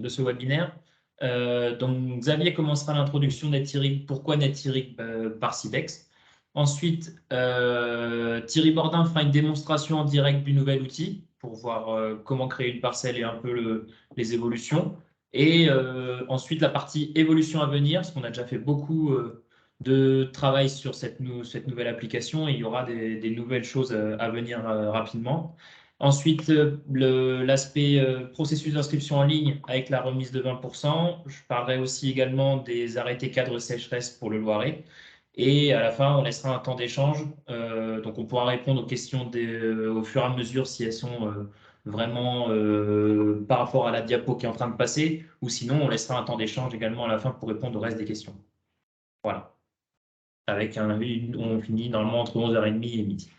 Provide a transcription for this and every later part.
ce webinaire. Donc, Xavier commencera l'introduction NetIrig. Pourquoi NetIrig par Cibex. Ensuite, Thierry Bordin fera une démonstration en direct du nouvel outil pour voir comment créer une parcelle et un peu les évolutions. Et ensuite, la partie évolution à venir, parce qu'on a déjà fait beaucoup de travail sur cette nouvelle application et il y aura des nouvelles choses à venir rapidement. Ensuite, l'aspect processus d'inscription en ligne avec la remise de 20%. Je parlerai aussi également des arrêtés cadres sécheresse pour le Loiret. Et à la fin, on laissera un temps d'échange. Donc, on pourra répondre aux questions au fur et à mesure si elles sont vraiment par rapport à la diapo qui est en train de passer. Ou sinon, on laissera un temps d'échange également à la fin pour répondre au reste des questions. Voilà. On finit normalement entre 11h30 et midi.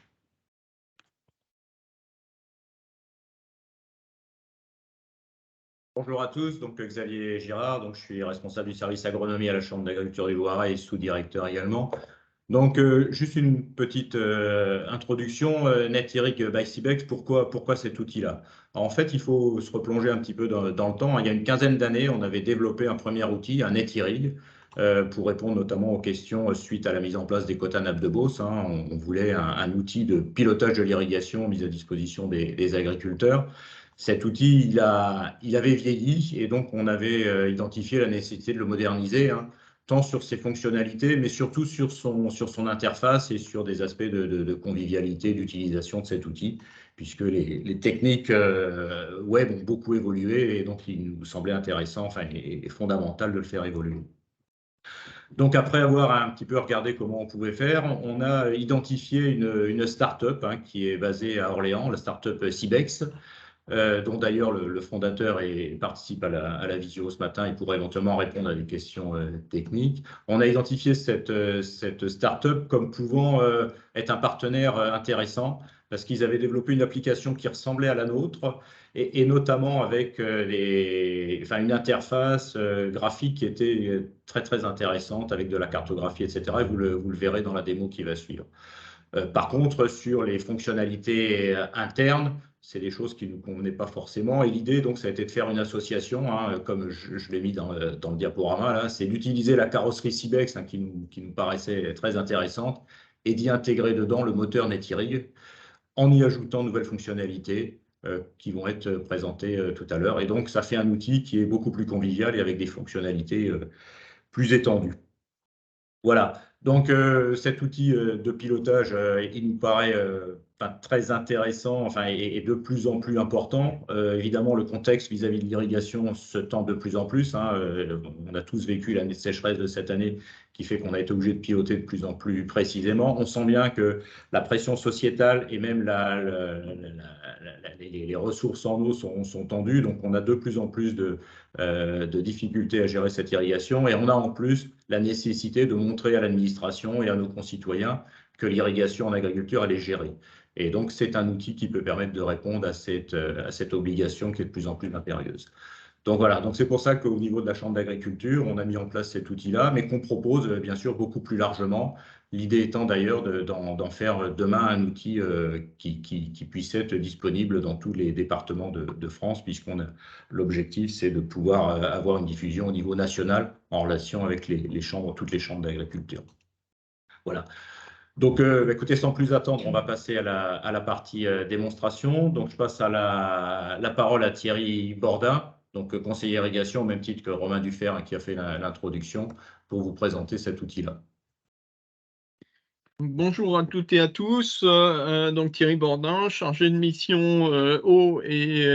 Bonjour à tous, donc Xavier Girard, donc je suis responsable du service agronomie à la Chambre d'agriculture du Loiret et sous-directeur également. Donc juste une petite introduction, NetIrig by Cibex, pourquoi cet outil-là? En fait, il faut se replonger un petit peu dans le temps. Il y a une quinzaine d'années, on avait développé un premier outil, un NetIrig, pour répondre notamment aux questions suite à la mise en place des quotas nappes de Beauce. Hein. On voulait un outil de pilotage de l'irrigation mis à disposition des agriculteurs. Cet outil, il avait vieilli et donc on avait identifié la nécessité de le moderniser, hein, tant sur ses fonctionnalités, mais surtout sur son interface et sur des aspects de convivialité, d'utilisation de cet outil, puisque les techniques web ont beaucoup évolué et donc il nous semblait intéressant, enfin, et fondamental de le faire évoluer. Donc, après avoir un petit peu regardé comment on pouvait faire, on a identifié une start-up hein, qui est basée à Orléans, la start-up Cibex, dont d'ailleurs le fondateur participe à la visio ce matin et pourra éventuellement répondre à des questions techniques. On a identifié cette start-up comme pouvant être un partenaire intéressant parce qu'ils avaient développé une application qui ressemblait à la nôtre et notamment avec une interface graphique qui était très très intéressante avec de la cartographie, etc. Et vous le verrez dans la démo qui va suivre. Par contre, sur les fonctionnalités internes, c'est des choses qui ne nous convenaient pas forcément. Et l'idée, donc, ça a été de faire une association, hein, comme je l'ai mis dans le diaporama, là, c'est d'utiliser la carrosserie Cibex, hein, qui nous paraissait très intéressante, et d'y intégrer dedans le moteur NetIrig, en y ajoutant de nouvelles fonctionnalités qui vont être présentées tout à l'heure. Et donc, ça fait un outil qui est beaucoup plus convivial et avec des fonctionnalités plus étendues. Voilà, donc cet outil de pilotage, il nous paraît très intéressant et de plus en plus important. Évidemment, le contexte vis-à-vis de l'irrigation se tend de plus en plus. Hein, on a tous vécu l'année de sécheresse de cette année qui fait qu'on a été obligé de piloter de plus en plus précisément. On sent bien que la pression sociétale et même les ressources en eau sont tendues. Donc, on a de plus en plus de difficultés à gérer cette irrigation. Et on a en plus la nécessité de montrer à l'administration et à nos concitoyens que l'irrigation en agriculture, elle est gérée. Et donc, c'est un outil qui peut permettre de répondre à cette obligation qui est de plus en plus impérieuse. Donc voilà, donc c'est pour ça qu'au niveau de la Chambre d'agriculture, on a mis en place cet outil-là, mais qu'on propose bien sûr beaucoup plus largement. L'idée étant d'ailleurs d'en faire demain un outil qui puisse être disponible dans tous les départements de France, puisqu'on a l'objectif, c'est de pouvoir avoir une diffusion au niveau national en relation avec toutes les chambres d'agriculture. Voilà. Donc, écoutez, sans plus attendre, on va passer à la partie démonstration. Donc, je passe à la parole à Thierry Bordin, donc conseiller irrigation, au même titre que Romain Dufer, hein, qui a fait l'introduction, pour vous présenter cet outil-là. Bonjour à toutes et à tous, donc Thierry Bordin, chargé de mission eau et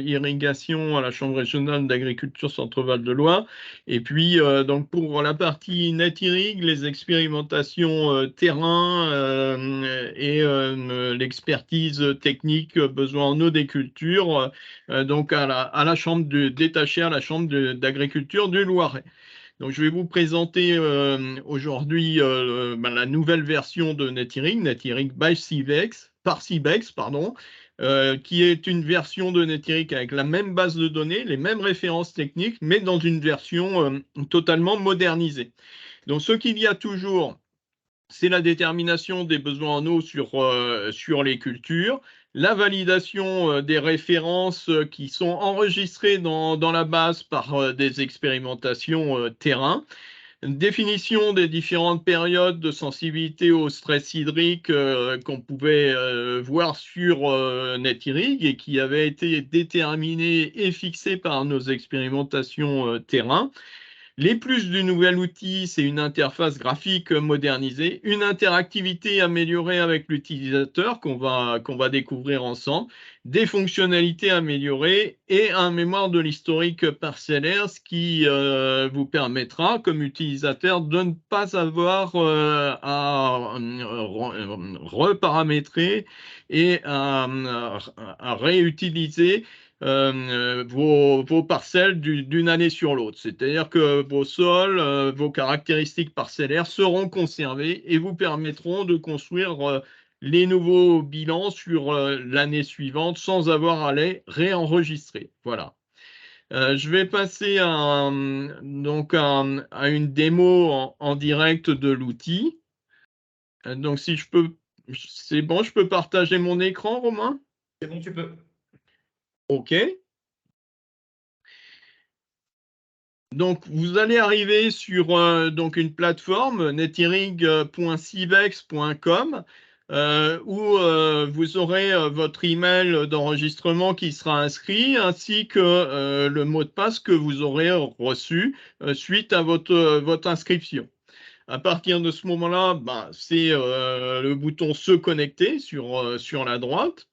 irrigation à la Chambre régionale d'agriculture Centre-Val de Loire. Et puis donc pour la partie NetIrig, les expérimentations terrain et l'expertise technique besoin en eau des cultures, donc à la Chambre détachée à la Chambre d'agriculture du Loiret. Donc, je vais vous présenter aujourd'hui la nouvelle version de NetIrig, NetIrig by Cibex, par Cibex, pardon, qui est une version de NetIrig avec la même base de données, les mêmes références techniques, mais dans une version totalement modernisée. Donc, ce qu'il y a toujours, c'est la détermination des besoins en eau sur les cultures, la validation des références qui sont enregistrées dans la base par des expérimentations terrain, une définition des différentes périodes de sensibilité au stress hydrique qu'on pouvait voir sur NetIRIG et qui avait été déterminé et fixé par nos expérimentations terrain. Les plus du nouvel outil, c'est une interface graphique modernisée, une interactivité améliorée avec l'utilisateur qu'on va découvrir ensemble, des fonctionnalités améliorées et un mémoire de l'historique parcellaire, ce qui vous permettra, comme utilisateur, de ne pas avoir à reparamétrer et à réutiliser vos parcelles d'une année sur l'autre. C'est-à-dire que vos sols, vos caractéristiques parcellaires seront conservées et vous permettront de construire les nouveaux bilans sur l'année suivante sans avoir à les réenregistrer. Voilà. Je vais passer donc à une démo en direct de l'outil. Donc si je peux, c'est bon, je peux partager mon écran, Romain? C'est bon, tu peux. OK. Donc, vous allez arriver sur donc une plateforme netirig.cibex.com où vous aurez votre email d'enregistrement qui sera inscrit ainsi que le mot de passe que vous aurez reçu suite à votre inscription. À partir de ce moment-là, c'est le bouton se connecter sur la droite.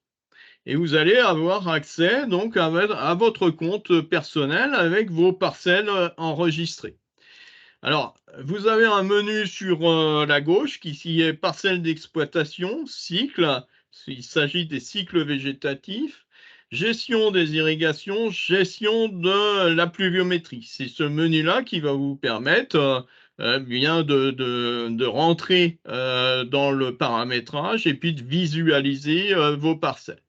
Et vous allez avoir accès donc à votre compte personnel avec vos parcelles enregistrées. Alors, vous avez un menu sur la gauche qui est parcelle d'exploitation, cycle, il s'agit des cycles végétatifs, gestion des irrigations, gestion de la pluviométrie. C'est ce menu-là qui va vous permettre bien de rentrer dans le paramétrage et puis de visualiser vos parcelles.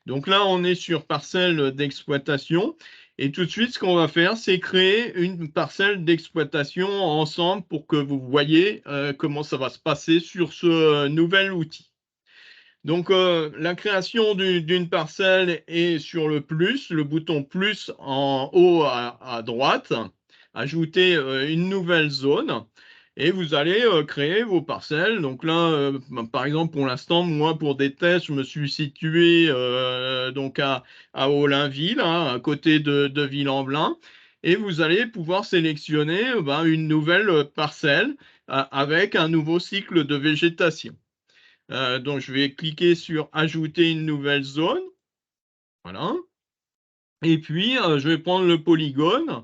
Donc là, on est sur parcelle d'exploitation. Et tout de suite, ce qu'on va faire, c'est créer une parcelle d'exploitation ensemble pour que vous voyez comment ça va se passer sur ce nouvel outil. Donc, la création d'une parcelle est sur le plus, le bouton plus en haut à droite. Ajouter une nouvelle zone. Et vous allez créer vos parcelles. Donc là, par exemple, pour l'instant, moi, pour des tests, je me suis situé donc à Olainville, hein, à côté de Ville-en-Velin. Et vous allez pouvoir sélectionner une nouvelle parcelle avec un nouveau cycle de végétation. Donc, je vais cliquer sur « Ajouter une nouvelle zone ». Voilà. Et puis, je vais prendre le polygone.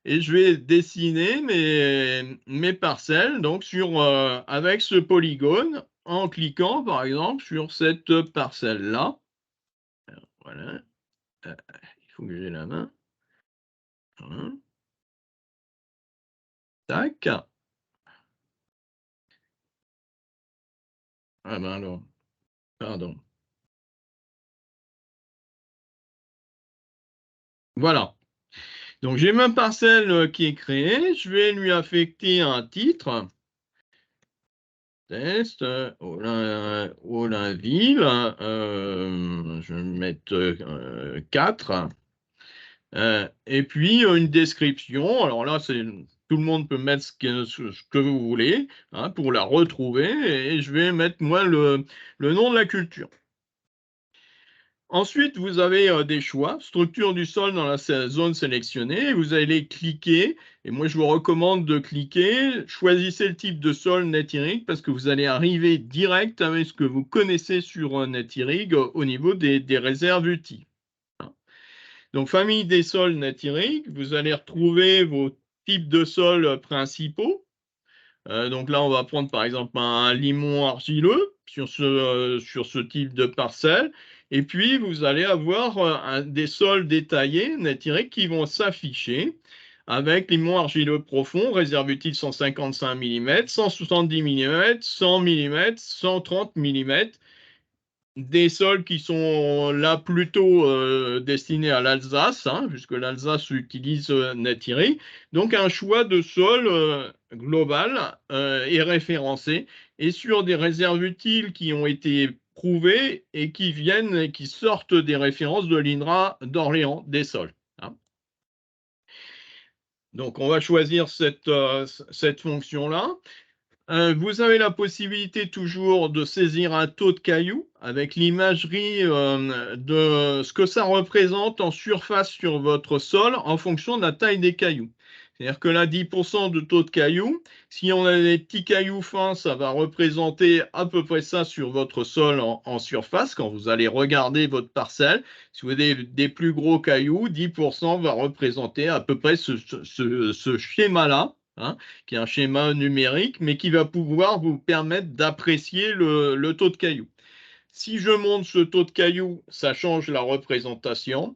Et je vais dessiner mes parcelles donc avec ce polygone en cliquant par exemple sur cette parcelle-là. Voilà. Il faut que j'ai la main. Voilà. Tac. Ah ben alors, pardon. Voilà. Donc j'ai ma parcelle qui est créée. Je vais lui affecter un titre. Test, Olainville. Je vais mettre 4. Et puis une description. Alors là, tout le monde peut mettre ce que vous voulez hein, pour la retrouver. Et je vais mettre moi le nom de la culture. Ensuite, vous avez des choix, structure du sol dans la zone sélectionnée, vous allez cliquer, et moi je vous recommande de cliquer, choisissez le type de sol NetIRIG parce que vous allez arriver direct avec ce que vous connaissez sur NetIRIG au niveau des réserves outils. Donc, famille des sols NetIRIG, vous allez retrouver vos types de sols principaux. Donc là, on va prendre par exemple un limon argileux sur ce type de parcelle. Et puis, vous allez avoir des sols détaillés NetIRIG qui vont s'afficher avec limon argileux profond, réserve utile 155 mm, 170 mm, 100 mm, 130 mm. Des sols qui sont là plutôt destinés à l'Alsace, hein, puisque l'Alsace utilise NetIRIG. Donc un choix de sol global est référencé. Et sur des réserves utiles qui ont été prouvés et qui sortent des références de l'INRA d'Orléans des sols. Hein. Donc, on va choisir cette fonction-là. Vous avez la possibilité toujours de saisir un taux de cailloux avec l'imagerie de ce que ça représente en surface sur votre sol en fonction de la taille des cailloux. C'est-à-dire que là, 10% de taux de cailloux, si on a des petits cailloux fins, ça va représenter à peu près ça sur votre sol en surface quand vous allez regarder votre parcelle. Si vous avez des plus gros cailloux, 10% va représenter à peu près ce schéma-là. Hein, qui est un schéma numérique, mais qui va pouvoir vous permettre d'apprécier le taux de cailloux. Si je monte ce taux de cailloux, ça change la représentation.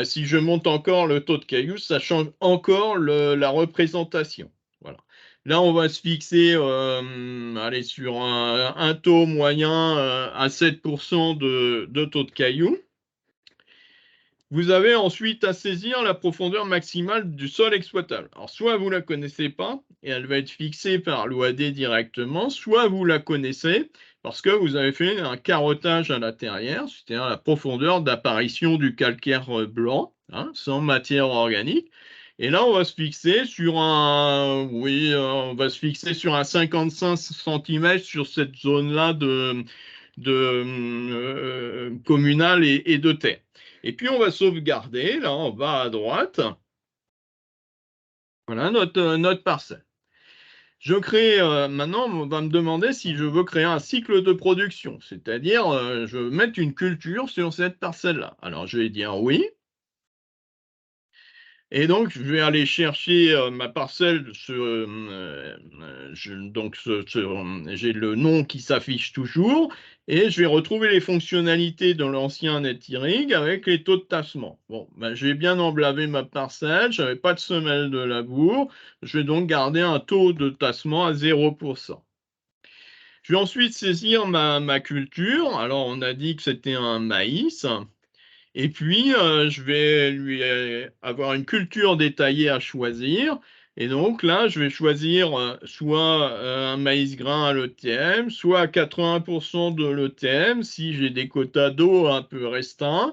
Si je monte encore le taux de cailloux, ça change encore la représentation. Voilà. Là, on va se fixer allez, sur un taux moyen à 7% de taux de cailloux. Vous avez ensuite à saisir la profondeur maximale du sol exploitable. Alors, soit vous ne la connaissez pas, et elle va être fixée par l'OAD directement, soit vous la connaissez parce que vous avez fait un carottage à l'intérieur, c'est-à-dire la profondeur d'apparition du calcaire blanc, hein, sans matière organique. Et là, on va se fixer sur on va se fixer sur un 55 cm sur cette zone-là de communale et de terre. Et puis, on va sauvegarder, là, en bas à droite. Voilà notre parcelle. Je crée, maintenant, on va me demander si je veux créer un cycle de production, c'est-à-dire, je veux mettre une culture sur cette parcelle-là. Alors, je vais dire oui. Et donc, je vais aller chercher ma parcelle. J'ai le nom qui s'affiche toujours. Et je vais retrouver les fonctionnalités de l'ancien NetIrig avec les taux de tassement. Bon, ben, j'ai bien emblavé ma parcelle. Je n'avais pas de semelle de labour. Je vais donc garder un taux de tassement à 0%. Je vais ensuite saisir ma culture. Alors, on a dit que c'était un maïs. Et puis, je vais lui avoir une culture détaillée à choisir. Et donc là, je vais choisir soit un maïs grain à l'ETM, soit à 80% de l'ETM si j'ai des quotas d'eau un peu restreints.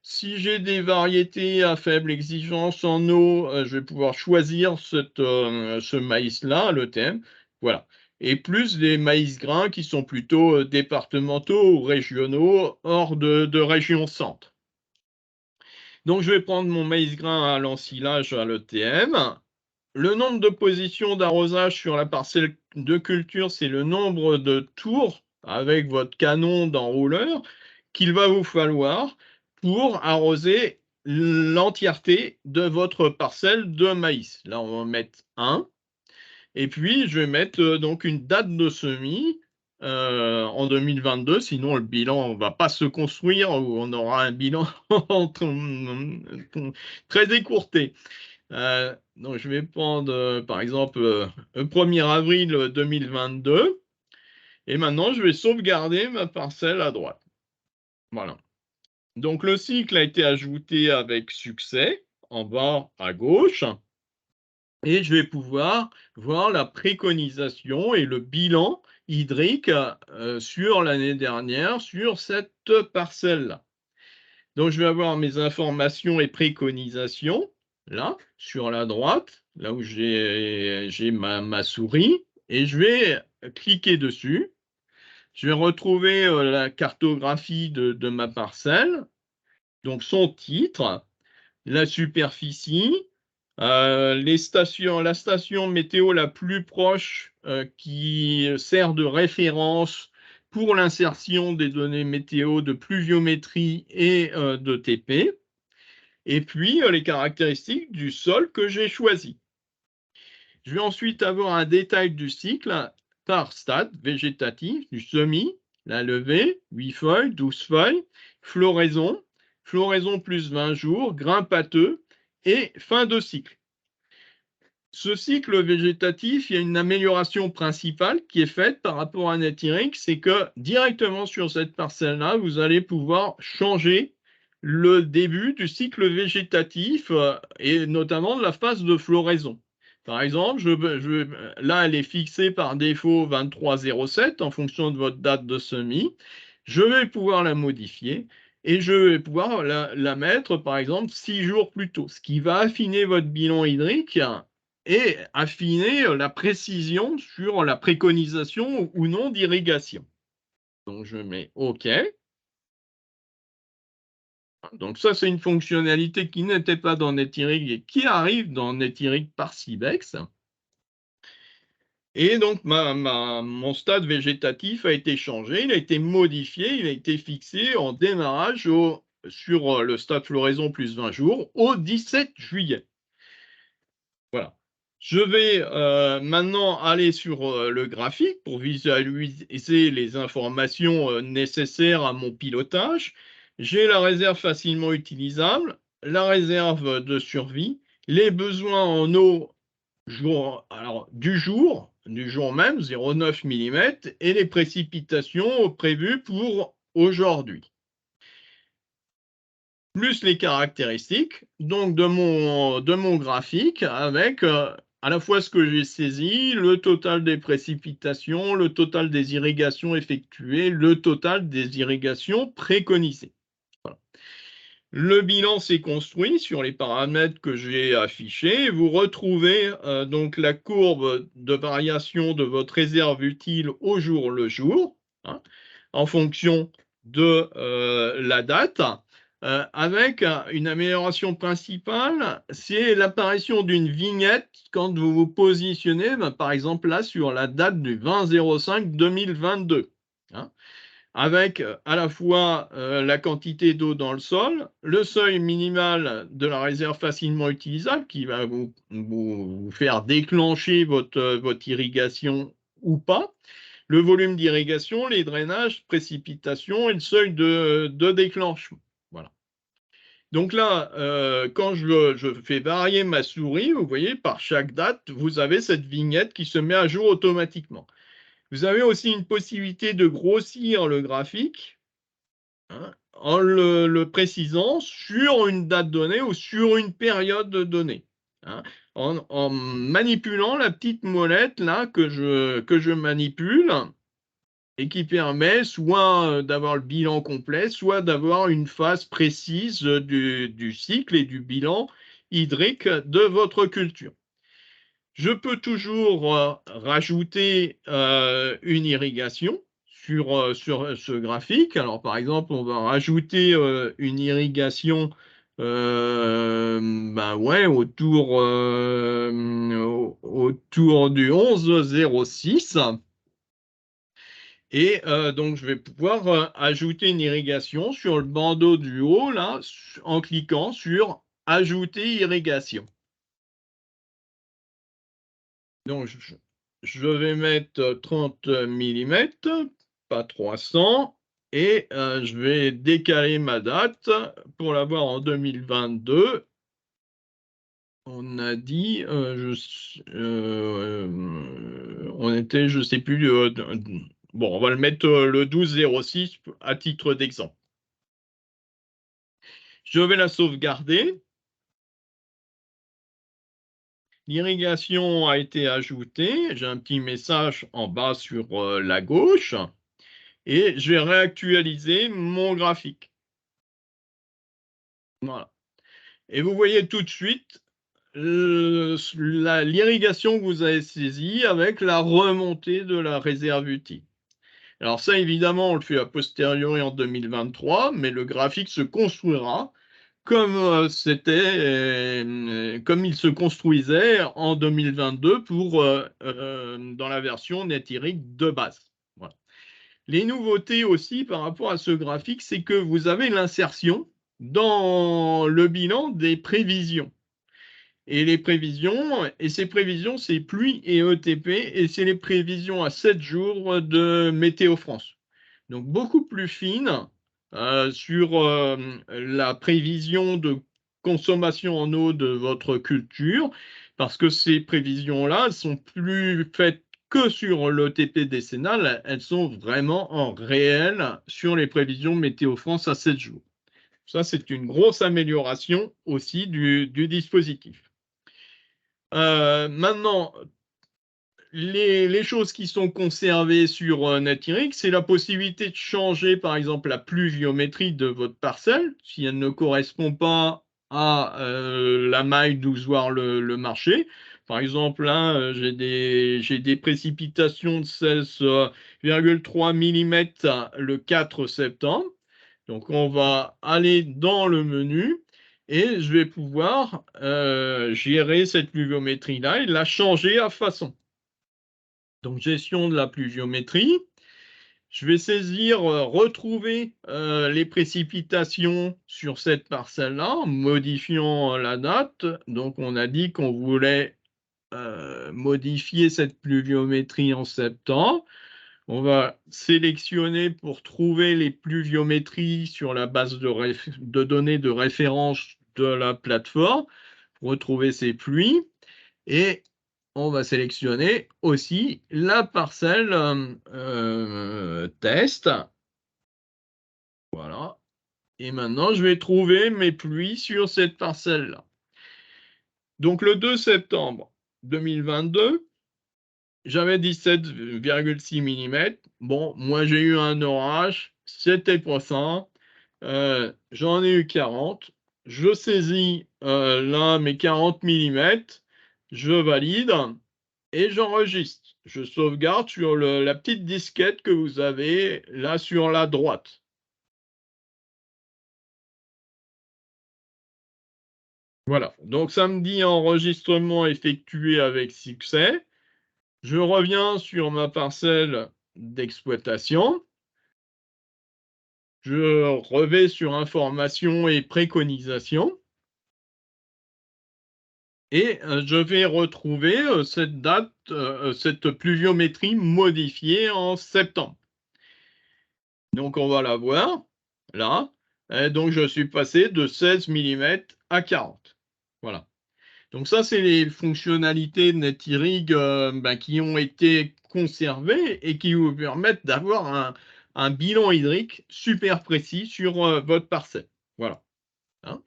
Si j'ai des variétés à faible exigence en eau, je vais pouvoir choisir ce maïs-là à l'ETM. Voilà. Et plus des maïs grains qui sont plutôt départementaux ou régionaux hors de région centre. Donc, je vais prendre mon maïs grain à l'ensilage à l'ETM. Le nombre de positions d'arrosage sur la parcelle de culture, c'est le nombre de tours avec votre canon d'enrouleur qu'il va vous falloir pour arroser l'entièreté de votre parcelle de maïs. Là, on va mettre 1. Et puis, je vais mettre donc une date de semis en 2022, sinon le bilan ne va pas se construire ou on aura un bilan très écourté. Donc, je vais prendre par exemple le 1er avril 2022 et maintenant je vais sauvegarder ma parcelle à droite. Voilà. Donc, le cycle a été ajouté avec succès en bas à gauche. Et je vais pouvoir voir la préconisation et le bilan hydrique sur l'année dernière sur cette parcelle-là. Donc, je vais avoir mes informations et préconisations, là, sur la droite, là où j'ai ma souris, et je vais cliquer dessus. Je vais retrouver la cartographie de ma parcelle, donc son titre, la superficie, la station météo la plus proche qui sert de référence pour l'insertion des données météo de pluviométrie et de TP, et puis les caractéristiques du sol que j'ai choisi. Je vais ensuite avoir un détail du cycle par stade végétatif, du semis, la levée, 8 feuilles, 12 feuilles, floraison plus 20 jours, grain pâteux, et fin de cycle. Ce cycle végétatif, il y a une amélioration principale qui est faite par rapport à NetIrig, c'est que directement sur cette parcelle-là, vous allez pouvoir changer le début du cycle végétatif et notamment de la phase de floraison. Par exemple, là, elle est fixée par défaut 23,07 en fonction de votre date de semis. je vais pouvoir la modifier et je vais pouvoir la mettre, par exemple, 6 jours plus tôt, ce qui va affiner votre bilan hydrique et affiner la précision sur la préconisation ou non d'irrigation. Donc, je mets OK. Donc, ça, c'est une fonctionnalité qui n'était pas dans NetIrig et qui arrive dans NetIrig par Cibex. Et donc, mon stade végétatif a été changé, il a été modifié, il a été fixé en démarrage sur le stade floraison plus 20 jours au 17 juillet. Voilà. Je vais maintenant aller sur le graphique pour visualiser les informations nécessaires à mon pilotage. J'ai la réserve facilement utilisable, la réserve de survie, les besoins en eau du jour même, 0,9 mm, et les précipitations prévues pour aujourd'hui. Plus les caractéristiques donc de mon graphique avec à la fois ce que j'ai saisi, le total des précipitations, le total des irrigations effectuées, le total des irrigations préconisées. Voilà. Le bilan s'est construit sur les paramètres que j'ai affichés. Vous retrouvez donc la courbe de variation de votre réserve utile au jour le jour, hein, en fonction de la date. Avec une amélioration principale, c'est l'apparition d'une vignette quand vous vous positionnez, par exemple là, sur la date du 20-05-2022. Hein, avec à la fois la quantité d'eau dans le sol, le seuil minimal de la réserve facilement utilisable qui va vous faire déclencher votre irrigation ou pas, le volume d'irrigation, les drainages, précipitations et le seuil de déclenchement. Voilà. Donc là, quand je fais varier ma souris, vous voyez, par chaque date, vous avez cette vignette qui se met à jour automatiquement. Vous avez aussi une possibilité de grossir le graphique, hein, en le précisant sur une date donnée ou sur une période donnée, hein, en manipulant la petite molette là que je manipule et qui permet soit d'avoir le bilan complet, soit d'avoir une phase précise du cycle et du bilan hydrique de votre culture. Je peux toujours rajouter une irrigation sur ce graphique. Alors, par exemple, on va rajouter une irrigation autour du 11,06. Et donc, je vais pouvoir ajouter une irrigation sur le bandeau du haut, là, en cliquant sur « Ajouter irrigation ». Donc, je vais mettre 30 mm, pas 300, et je vais décaler ma date pour l'avoir en 2022. On a dit, on était, je ne sais plus, bon, on va le mettre le 12-06 à titre d'exemple. Je vais la sauvegarder. L'irrigation a été ajoutée. J'ai un petit message en bas sur la gauche. Et je vais réactualiser mon graphique. Voilà. Et vous voyez tout de suite l'irrigation que vous avez saisie avec la remontée de la réserve utile. Alors ça, évidemment, on le fait a posteriori en 2023, mais le graphique se construira comme comme il se construisait en 2022 dans la version NetIrig de base. Voilà. Les nouveautés aussi par rapport à ce graphique, c'est que vous avez l'insertion dans le bilan des prévisions. Et ces prévisions, c'est pluie et ETP, et c'est les prévisions à 7 jours de Météo France. Donc beaucoup plus fines sur la prévision de consommation en eau de votre culture, parce que ces prévisions-là sont plus faites que sur l'ETP décennal, elles sont vraiment en réel sur les prévisions Météo France à 7 jours. Ça, c'est une grosse amélioration aussi du dispositif. Maintenant, les choses qui sont conservées sur NetIRIG, c'est la possibilité de changer, par exemple, la pluviométrie de votre parcelle, si elle ne correspond pas à la maille d'où se voit le marché. Par exemple, là, j'ai des précipitations de 16,3 mm le 4 septembre. Donc, on va aller dans le menu et je vais pouvoir gérer cette pluviométrie-là et la changer à façon. Donc, gestion de la pluviométrie. Je vais saisir, retrouver les précipitations sur cette parcelle-là en modifiant la date. Donc, on a dit qu'on voulait modifier cette pluviométrie en septembre. On va sélectionner pour trouver les pluviométries sur la base de données de référence de la plateforme, retrouver ces pluies. Et on va sélectionner aussi la parcelle test. Voilà. Et maintenant, je vais trouver mes pluies sur cette parcelle-là. Donc, le 2 septembre 2022, j'avais 17,6 mm. Bon, moi, j'ai eu un orage. C'était pas ça. J'en ai eu 40. Je saisis là mes 40 mm. Je valide et j'enregistre. Je sauvegarde sur la petite disquette que vous avez là sur la droite. Voilà. Donc, ça me dit enregistrement effectué avec succès. Je reviens sur ma parcelle d'exploitation. Je revais sur information et préconisation. Et je vais retrouver cette date, cette pluviométrie modifiée en septembre. Donc, on va la voir là. Et donc, je suis passé de 16 mm à 40. Voilà. Donc, ça, c'est les fonctionnalités de NetIRIG qui ont été conservées et qui vous permettent d'avoir un bilan hydrique super précis sur votre parcelle. Voilà. Hein.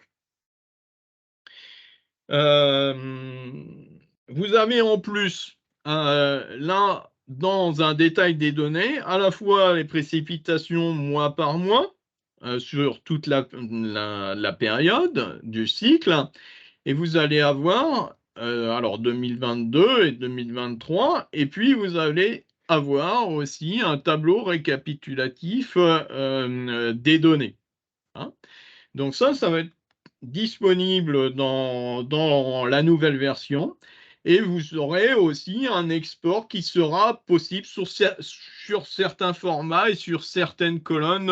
Vous avez en plus, là, dans un détail des données, à la fois les précipitations mois par mois sur toute la période du cycle, et vous allez avoir, alors 2022 et 2023, et puis vous allez avoir aussi un tableau récapitulatif des données. Hein. Donc ça va être disponible dans la nouvelle version. Et vous aurez aussi un export qui sera possible sur certains formats et sur certaines colonnes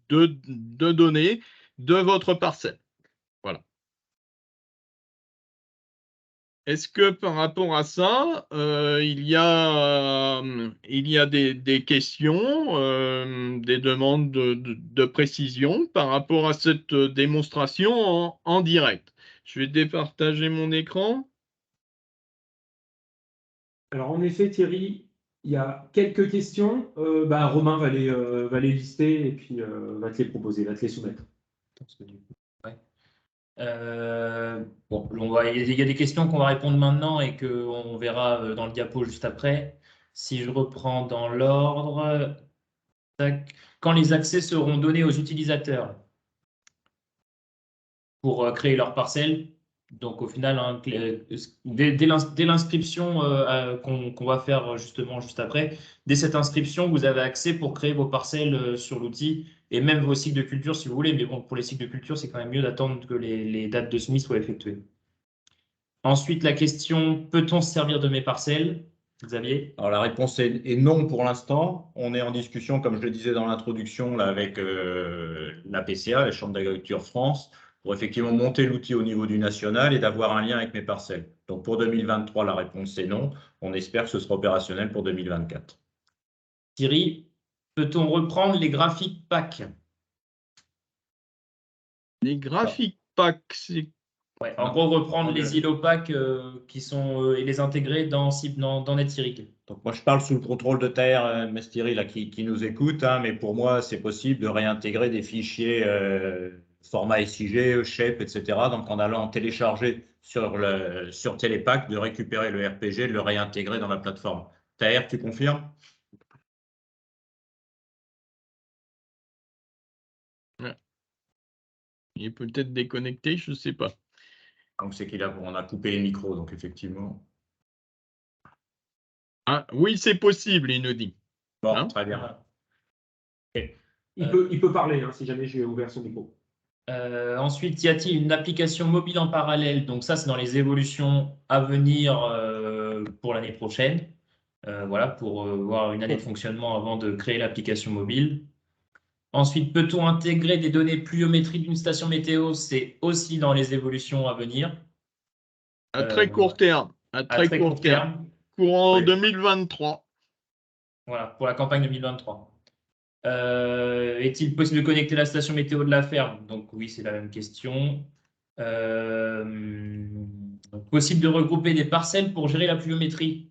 de données de votre parcelle. Voilà. Est-ce que par rapport à ça, il y a des questions, des demandes de précision par rapport à cette démonstration en direct? Je vais départager mon écran. Alors en effet, Thierry, il y a quelques questions. Romain va les lister et puis va te les proposer, va te les soumettre. Bon, il y a des questions qu'on va répondre maintenant et qu'on verra dans le diapo juste après. Si je reprends dans l'ordre, quand les accès seront donnés aux utilisateurs pour créer leur parcelle. Donc au final, hein, dès l'inscription qu'on va faire justement juste après, dès cette inscription, vous avez accès pour créer vos parcelles sur l'outil et même vos cycles de culture si vous voulez. Mais bon, pour les cycles de culture, c'est quand même mieux d'attendre que les dates de semis soient effectuées. Ensuite, la question, peut-on se servir de mes parcelles, Xavier? Alors la réponse est non pour l'instant. On est en discussion, comme je le disais dans l'introduction, avec la PCA, la Chambre d'agriculture France, pour effectivement monter l'outil au niveau du national et d'avoir un lien avec mes parcelles. Donc pour 2023, la réponse est non. On espère que ce sera opérationnel pour 2024. Thierry, peut-on reprendre les graphiques PAC? Les graphiques PAC, c'est... Ouais, en gros, reprendre les îlots PAC qui sont, et les intégrer dans NetIRIG. Donc moi, je parle sous le contrôle de Taher Mestiri là, qui nous écoute, hein, mais pour moi, c'est possible de réintégrer des fichiers format SIG, Shape, etc. Donc en allant télécharger sur Télépack, de récupérer le RPG, de le réintégrer dans la plateforme. Taher, tu confirmes? Il est peut-être déconnecté, je ne sais pas. Donc c'est qu'on a coupé les micros, donc effectivement. Ah, oui, c'est possible, il nous dit. Bon, Hein? très bien. Il peut parler si jamais j'ai ouvert son micro. Ensuite, y a-t-il une application mobile en parallèle? Donc ça, c'est dans les évolutions à venir pour l'année prochaine. Voilà, pour voir une année de fonctionnement avant de créer l'application mobile. Ensuite, peut-on intégrer des données pluviométriques d'une station météo? C'est aussi dans les évolutions à venir. À très court terme. À très court terme. Courant Oui. 2023. Voilà, pour la campagne 2023. Est-il possible de connecter la station météo de la ferme? Donc oui, c'est la même question. Possible de regrouper des parcelles pour gérer la pluviométrie?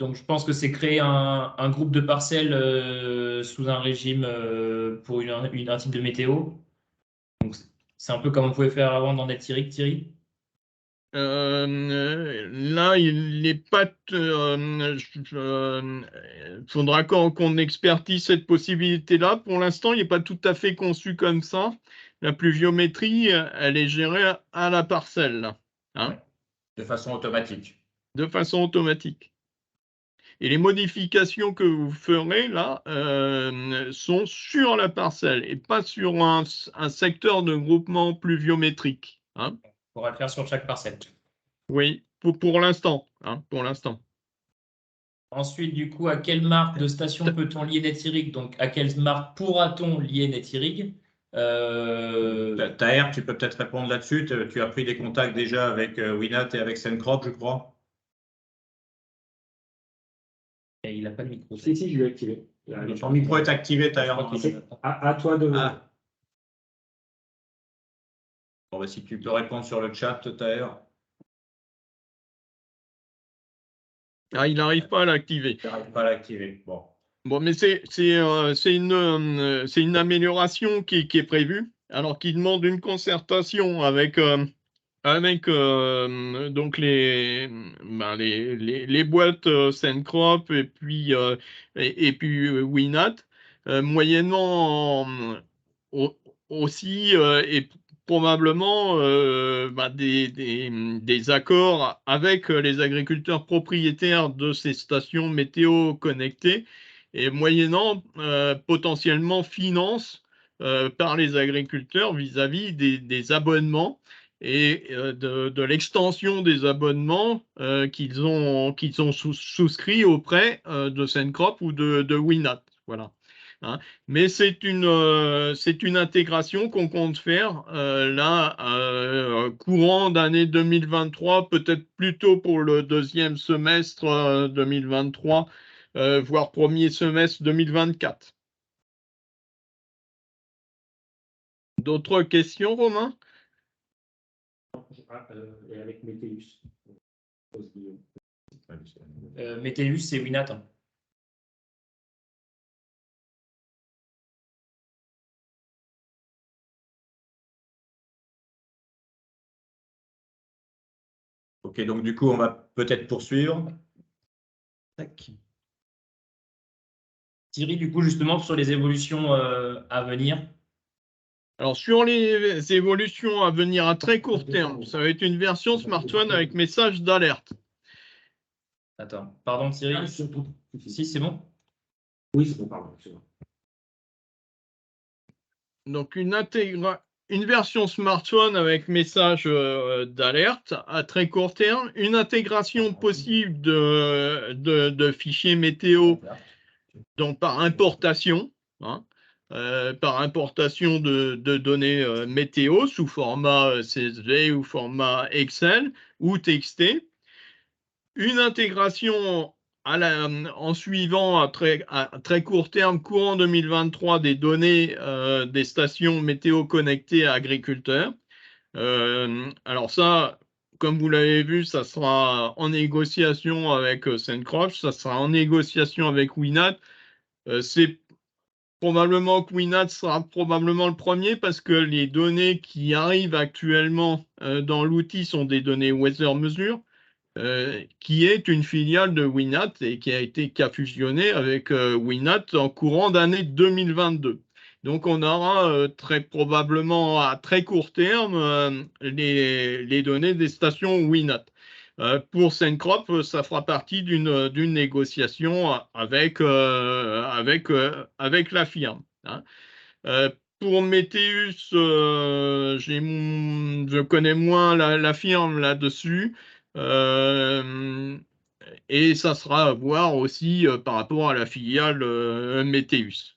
Donc je pense que c'est créer un groupe de parcelles sous un régime pour un type de météo. Donc c'est un peu comme on pouvait faire avant dans NetTirig, Thierry. Là, il n'est pas. Faudra qu'on expertise cette possibilité-là. Pour l'instant, il n'est pas tout à fait conçu comme ça. La pluviométrie, elle est gérée à la parcelle, là, hein, Ouais. De façon automatique. de façon automatique. Et les modifications que vous ferez là sont sur la parcelle et pas sur un secteur de groupement pluviométrique. Hein. On pourra le faire sur chaque parcelle. Oui, pour l'instant. Hein, pour l'instant. Ensuite, du coup, à quelle marque de station peut-on lier NetIrig? Donc, à quelle marque pourra-t-on lier NetIrig? Taher, tu peux peut-être répondre là-dessus. Tu as pris des contacts déjà avec Winat et avec Sencrop, je crois. Et il n'a pas de micro. Si, je l'ai activé. Ton micro est activé, Taher. À toi de. Ah. Bon, bah, si tu peux répondre sur le chat, Taher. Ah, il n'arrive pas à l'activer. Il n'arrive pas à l'activer. Bon. Bon, mais c'est une amélioration qui est prévue, alors qui demande une concertation avec donc les boîtes Sencrop et puis Winat, moyennant aussi et probablement des accords avec les agriculteurs propriétaires de ces stations météo connectées et moyennant potentiellement finance par les agriculteurs vis-à-vis des abonnements et de l'extension des abonnements qu'ils ont souscrits auprès de Sencrop ou de Winat. Voilà. Hein. Mais c'est une intégration qu'on compte faire là courant d'année 2023, peut-être plutôt pour le deuxième semestre 2023, voire premier semestre 2024. D'autres questions, Romain? Et avec Météus. Météus, c'est Winat. Hein. Ok, donc du coup, on va peut-être poursuivre. Tac. Thierry, du coup, justement, sur les évolutions à venir. Alors, sur les évolutions à venir à très court terme, ça va être une version smartphone avec message d'alerte. Attends, pardon Thierry. Si, c'est bon? Oui, c'est bon, pardon. Donc, une version smartphone avec message d'alerte à très court terme, une intégration possible de fichiers météo donc par importation, hein, par importation de données météo sous format CSV ou format Excel ou texté, une intégration en suivant à très court terme, courant 2023, des données des stations météo connectées à agriculteurs. Alors ça, comme vous l'avez vu, ça sera en négociation avec Sencrop, ça sera en négociation avec Winat. C'est probablement que Winat sera probablement le premier parce que les données qui arrivent actuellement dans l'outil sont des données Weather Mesure, qui est une filiale de Winat et qui a fusionné avec Winat en courant d'année 2022. Donc, on aura très probablement à très court terme les données des stations Winat. Pour Sencrop, ça fera partie d'une négociation avec la firme. Hein. Pour Météus, je connais moins la firme là-dessus. Et ça sera à voir aussi par rapport à la filiale Météus.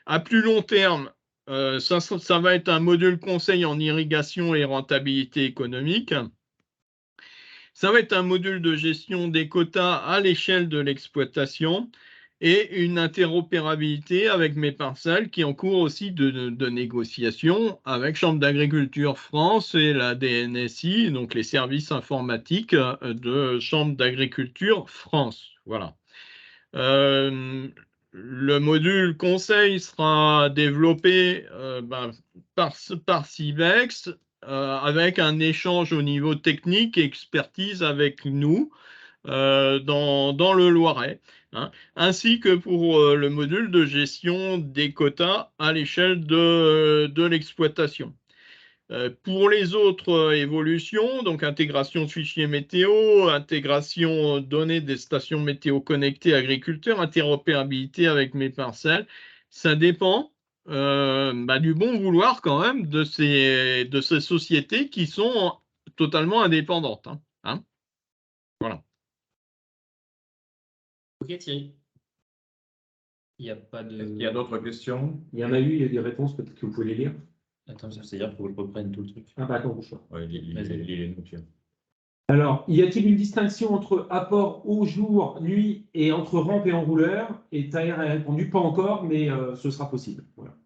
À plus long terme, ça va être un module conseil en irrigation et rentabilité économique. Ça va être un module de gestion des quotas à l'échelle de l'exploitation et une interopérabilité avec mes parcelles qui est en cours aussi de négociation avec Chambre d'agriculture France et la DNSI, donc les services informatiques de Chambre d'agriculture France. Voilà. Le module conseil sera développé par Civex avec un échange au niveau technique et expertise avec nous dans le Loiret, hein, ainsi que pour le module de gestion des quotas à l'échelle de l'exploitation. Pour les autres évolutions, donc intégration de fichiers météo, intégration données des stations météo connectées agriculteurs, interopérabilité avec mes parcelles, ça dépend du bon vouloir quand même de ces sociétés qui sont totalement indépendantes. Hein. Voilà. Ok Thierry. Il n'y a pas de... Est-ce qu'il y a d'autres questions? Il y en a eu, il y a des réponses, peut-être que vous pouvez les lire. Attends, c'est-à-dire qu'il faut que je reprenne tout le truc. Ah bah attends, bouge pas. Oui, lisez-nous. Alors, y a-t-il une distinction entre apport au jour, nuit et entre rampe et enrouleur? Et Taher a répondu pas encore, mais ce sera possible. Voilà.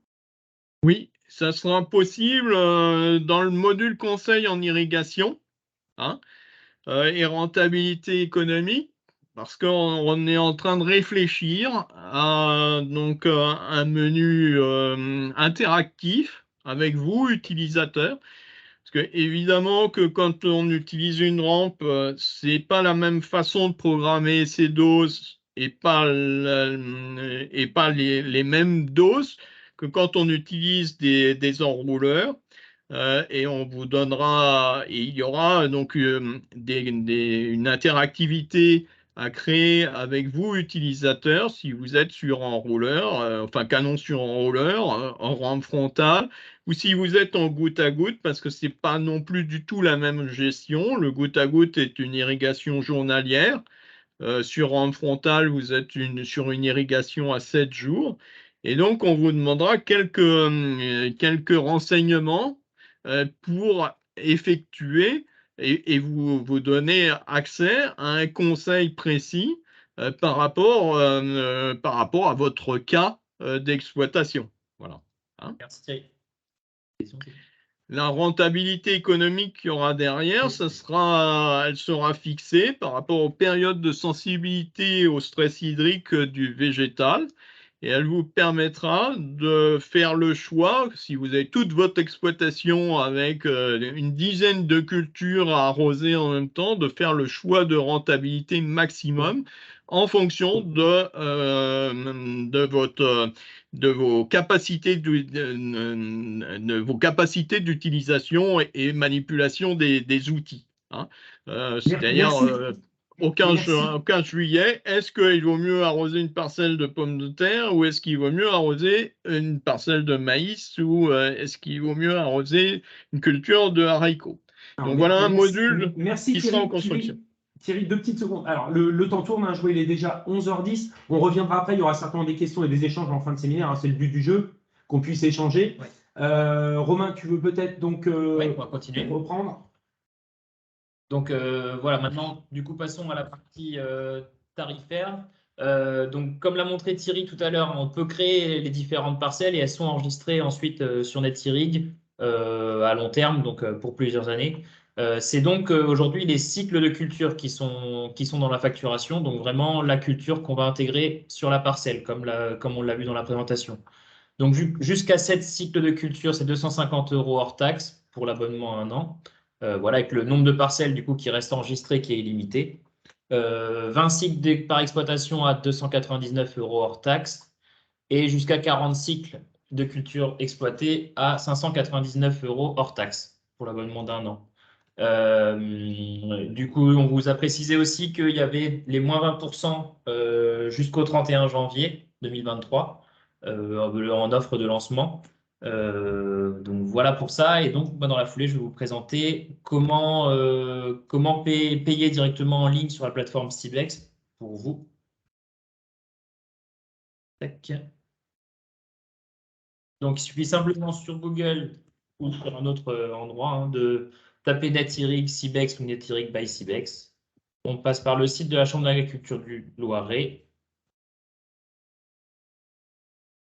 Oui, ça sera possible dans le module conseil en irrigation, hein, et rentabilité économique, parce qu'on est en train de réfléchir à donc, un menu interactif avec vous, utilisateurs. Parce que évidemment que quand on utilise une rampe, c'est pas la même façon de programmer ses doses et pas les mêmes doses que quand on utilise des enrouleurs. Et on vous donnera, et il y aura donc une interactivité à créer avec vous, utilisateurs, si vous êtes sur enrouleur, enfin canon sur enrouleur, en rampe frontale, ou si vous êtes en goutte à goutte, parce que ce n'est pas non plus du tout la même gestion. Le goutte à goutte est une irrigation journalière. Sur rampe frontale, vous êtes sur une irrigation à 7 jours. Et donc, on vous demandera quelques renseignements pour effectuer et vous donner accès à un conseil précis par rapport à votre cas d'exploitation. Voilà. Hein. Merci Thierry. La rentabilité économique qu'il y aura derrière, elle sera fixée par rapport aux périodes de sensibilité au stress hydrique du végétal. Et elle vous permettra de faire le choix, si vous avez toute votre exploitation avec une dizaine de cultures à arroser en même temps, de faire le choix de rentabilité maximum en fonction de vos capacités d'utilisation et manipulation des outils. Hein. C'est-à-dire aucun juillet, est-ce qu'il vaut mieux arroser une parcelle de pommes de terre ou est-ce qu'il vaut mieux arroser une parcelle de maïs ou est-ce qu'il vaut mieux arroser une culture de haricots? Donc voilà un module qui sera en construction. Thierry, 2 petites secondes. Alors, le temps tourne, hein, il est déjà 11h10. On reviendra après, il y aura certainement des questions et des échanges en fin de séminaire. Hein, c'est le but du jeu, qu'on puisse échanger. Ouais. Romain, tu veux peut-être donc on va continuer. reprendre? Donc voilà, maintenant, du coup, passons à la partie tarifaire. Donc, comme l'a montré Thierry tout à l'heure, on peut créer les différentes parcelles et elles sont enregistrées ensuite sur NetIrig à long terme, donc pour plusieurs années. C'est donc aujourd'hui les cycles de culture qui sont dans la facturation, donc vraiment la culture qu'on va intégrer sur la parcelle, comme on l'a vu dans la présentation. Donc, jusqu'à 7 cycles de culture, c'est 250 € hors taxe pour l'abonnement à 1 an. Voilà, avec le nombre de parcelles du coup qui reste enregistré qui est illimité. 20 cycles par exploitation à 299 € hors taxe et jusqu'à 40 cycles de culture exploitée à 599 € hors taxe pour l'abonnement d'1 an. Du coup, on vous a précisé aussi qu'il y avait les moins 20% jusqu'au 31 janvier 2023 en offre de lancement. Donc voilà pour ça. Et donc, dans la foulée, je vais vous présenter comment payer directement en ligne sur la plateforme Ciblex pour vous. Tac. Donc, il suffit simplement sur Google ou sur un autre endroit de taper NetIRIG, Cibex ou NetIRIG by Cibex. On passe par le site de la Chambre d'agriculture du Loiret.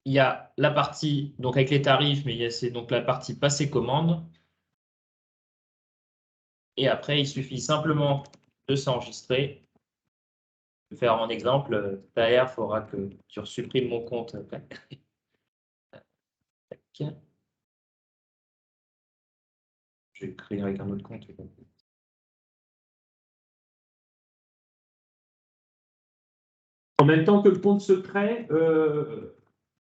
Il y a la partie donc avec les tarifs, mais c'est donc la partie passer commande. Et après, il suffit simplement de s'enregistrer. Je vais faire un exemple. Derrière, il faudra que tu supprimes mon compte. Je vais créer avec un autre compte. En même temps que le compte se crée,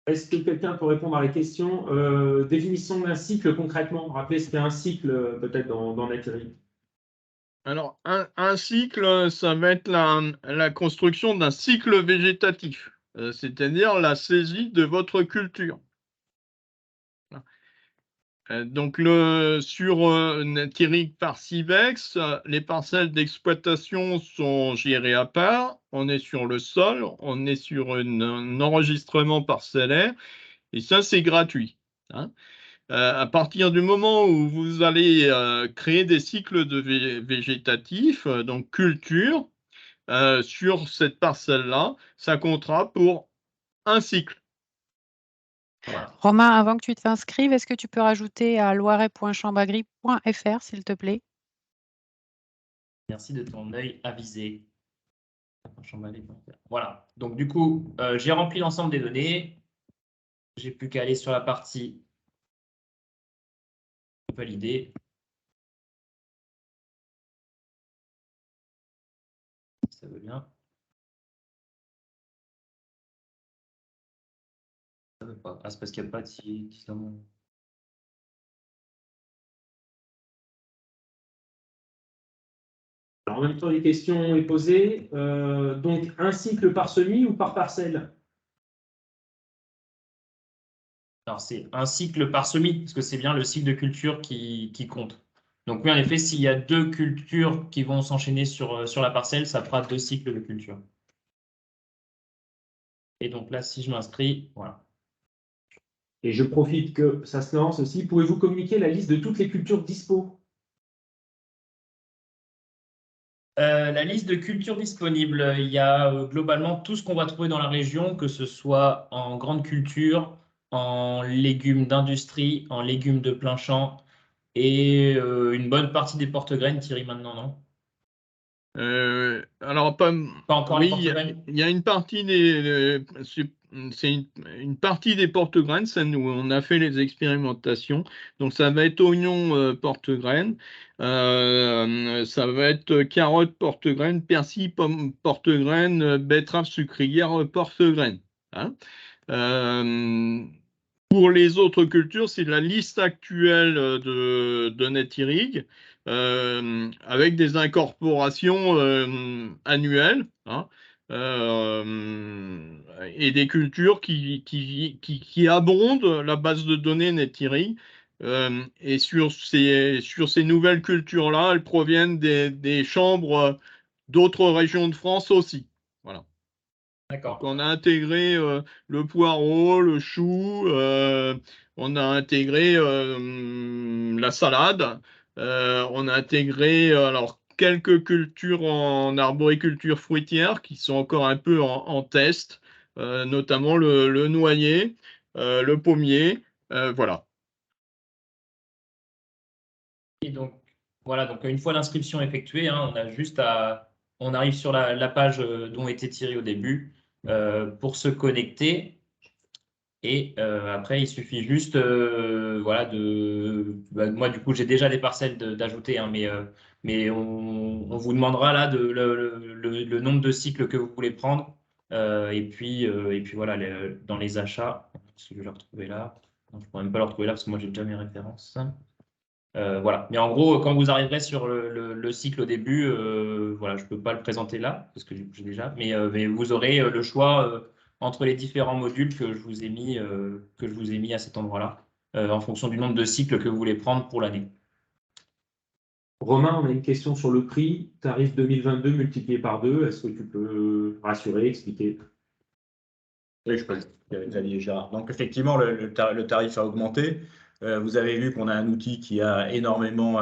est-ce que quelqu'un peut répondre à la question définition d'un cycle concrètement? Rappelez ce qu'est un cycle peut-être dans NetIRIG. Alors, un cycle, ça va être la construction d'un cycle végétatif, c'est-à-dire la saisie de votre culture. Donc, sur NetIRIG par Cibex, les parcelles d'exploitation sont gérées à part. On est sur le sol, on est sur un enregistrement parcellaire, et ça, c'est gratuit. À partir du moment où vous allez créer des cycles de végétatifs, donc culture, sur cette parcelle-là, ça comptera pour un cycle. Voilà. Romain, avant que tu t'inscrives, est-ce que tu peux rajouter à loiret.chambragri.fr, s'il te plaît? Merci de ton œil avisé. Voilà. Donc, du coup, j'ai rempli l'ensemble des données. J'ai plus qu'à aller sur la partie valider. Ça veut bien. Ça veut pas. Ah, c'est parce qu'il n'y a pas de site. Alors, en même temps, les questions sont posées. Donc, un cycle par semis ou par parcelle? Alors, c'est un cycle par semis, parce que c'est bien le cycle de culture qui compte. Donc, oui, en effet, s'il y a 2 cultures qui vont s'enchaîner sur la parcelle, ça fera 2 cycles de culture. Et donc là, si je m'inscris, voilà. Et je profite que ça se lance aussi. Pouvez-vous communiquer la liste de toutes les cultures dispo? La liste de cultures disponibles, il y a globalement tout ce qu'on va trouver dans la région, que ce soit en grande culture, en légumes d'industrie, en légumes de plein champ et une bonne partie des porte-graines, Thierry, maintenant, non? Alors, Pas encore les oui, porte-graines? il y a une partie c'est une partie des porte-graines, ça nous, on a fait les expérimentations. Donc, ça va être oignon porte-graines, ça va être carottes porte-graines, persil pomme porte-graines, betterave sucrière porte-graines. Pour les autres cultures, c'est la liste actuelle de NetIRIG avec des incorporations annuelles et des cultures qui abondent la base de données NetIRIG. Et sur ces nouvelles cultures-là, elles proviennent des chambres d'autres régions de France aussi. Voilà. Donc, on a intégré le poireau, le chou, on a intégré la salade, on a intégré alors quelques cultures en arboriculture fruitière qui sont encore un peu en test, notamment le noyer, le pommier, voilà. Et donc, voilà, donc une fois l'inscription effectuée, on a juste on arrive sur la page dont était tiré au début pour se connecter. Et après, il suffit juste, voilà, moi, du coup, j'ai déjà des parcelles d'ajouter, hein, mais on vous demandera là le nombre de cycles que vous voulez prendre. Et puis voilà, dans les achats, si je vais le retrouver là. Non, je ne pourrais même pas le retrouver là parce que moi, j'ai déjà mes références. Voilà. Mais en gros, quand vous arriverez sur le cycle au début, voilà, je ne peux pas le présenter là, parce que j'ai déjà, mais vous aurez le choix entre les différents modules que je vous ai mis à cet endroit-là, en fonction du nombre de cycles que vous voulez prendre pour l'année. Romain, on a une question sur le prix. Tarif 2022 multiplié par 2. Est-ce que tu peux rassurer, expliquer? Oui, je peux. Xavier Girard. Donc, effectivement, le tarif a augmenté. Vous avez vu qu'on a un outil qui a énormément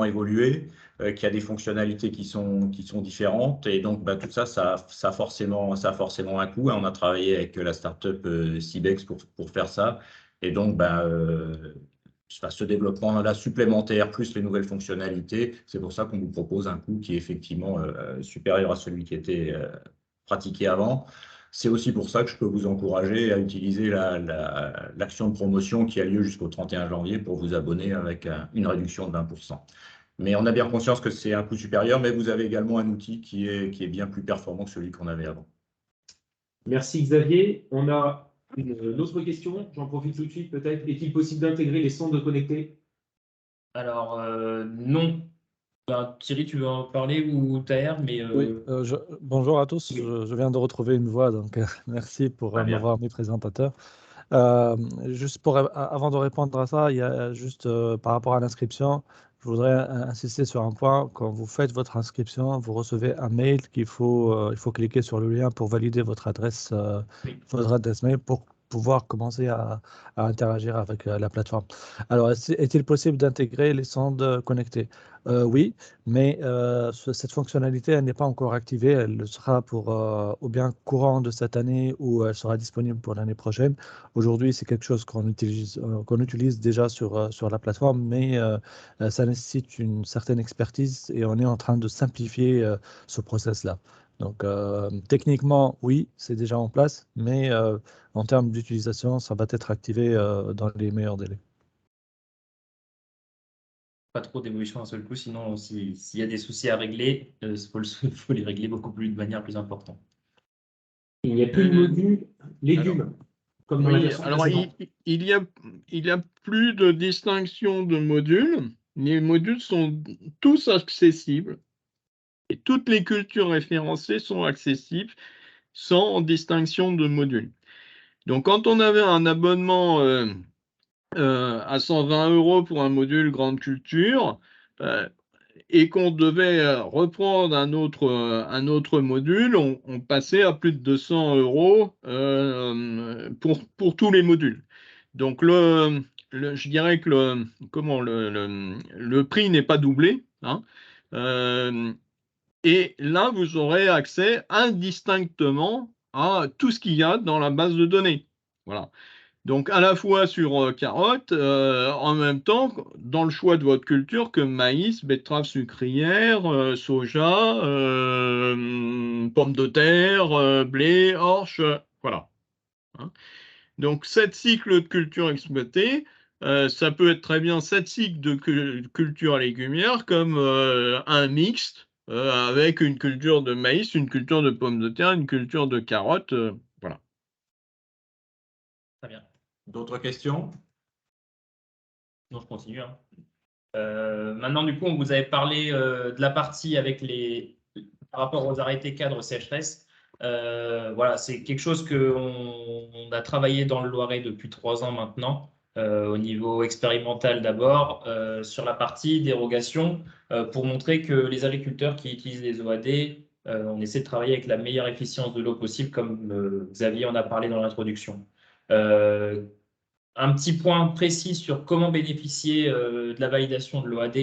évolué, qui a des fonctionnalités qui sont différentes. Et donc, bah, tout ça, ça a forcément un coût. On a travaillé avec la startup Cibex pour faire ça. Et donc, bah, ce développement-là supplémentaire, plus les nouvelles fonctionnalités, c'est pour ça qu'on vous propose un coût qui est effectivement supérieur à celui qui était pratiqué avant. C'est aussi pour ça que je peux vous encourager à utiliser l'action de promotion qui a lieu jusqu'au 31 janvier pour vous abonner avec une réduction de 20%. Mais on a bien conscience que c'est un coût supérieur, mais vous avez également un outil qui est bien plus performant que celui qu'on avait avant. Merci Xavier. On a une autre question, j'en profite tout de suite peut-être. Est-il possible d'intégrer les sondes connectées? Alors, non. Ben, Thierry, tu veux en parler ou Taher, mais Oui, bonjour à tous. Je viens de retrouver une voix, donc merci pour Très bien. m'avoir mis présentateur. Juste avant de répondre à ça, il y a juste par rapport à l'inscription, je voudrais insister sur un point. Quand vous faites votre inscription, vous recevez un mail il faut cliquer sur le lien pour valider votre adresse mail pour pouvoir commencer à interagir avec la plateforme. Alors, est-il possible d'intégrer les sondes connectées? Oui, mais cette fonctionnalité, elle n'est pas encore activée. Elle le sera pour au bien courant de cette année ou elle sera disponible pour l'année prochaine. Aujourd'hui, c'est quelque chose qu'on utilise déjà sur la plateforme, mais ça nécessite une certaine expertise et on est en train de simplifier ce process-là. Donc, techniquement, oui, c'est déjà en place, mais en termes d'utilisation, ça va être activé dans les meilleurs délais. pas trop d'évolution d'un seul coup, sinon s'il y a des soucis à régler, il faut les régler de manière plus importante. Il n'y a plus de module légumes, comme dans la version précédente. Il y a plus de distinction de modules. Les modules sont tous accessibles et toutes les cultures référencées sont accessibles sans distinction de modules. Donc, quand on avait un abonnement à 120 € pour un module grande culture et qu'on devait reprendre un autre module, on passait à plus de 200 € pour tous les modules. Donc, je dirais que le prix n'est pas doublé, hein. Et là, vous aurez accès indistinctement à tout ce qu'il y a dans la base de données. Voilà. Donc, à la fois sur carottes, en même temps, dans le choix de votre culture, comme maïs, betterave sucrière, soja, pommes de terre, blé, orge, voilà. Hein. Donc, 7 cycles de culture exploitée, ça peut être très bien 7 cycles de culture légumière, comme un mixte avec une culture de maïs, une culture de pommes de terre, une culture de carottes, voilà. Très bien. D'autres questions? Non, je continue. Hein. Maintenant, du coup, on vous avait parlé de la partie avec par rapport aux arrêtés cadres sécheresse. Voilà, c'est quelque chose qu'on a travaillé dans le Loiret depuis 3 ans maintenant, au niveau expérimental d'abord, sur la partie dérogation, pour montrer que les agriculteurs qui utilisent les OAD, on essaie de travailler avec la meilleure efficience de l'eau possible, comme Xavier en a parlé dans l'introduction. Un petit point précis sur comment bénéficier de la validation de l'OAD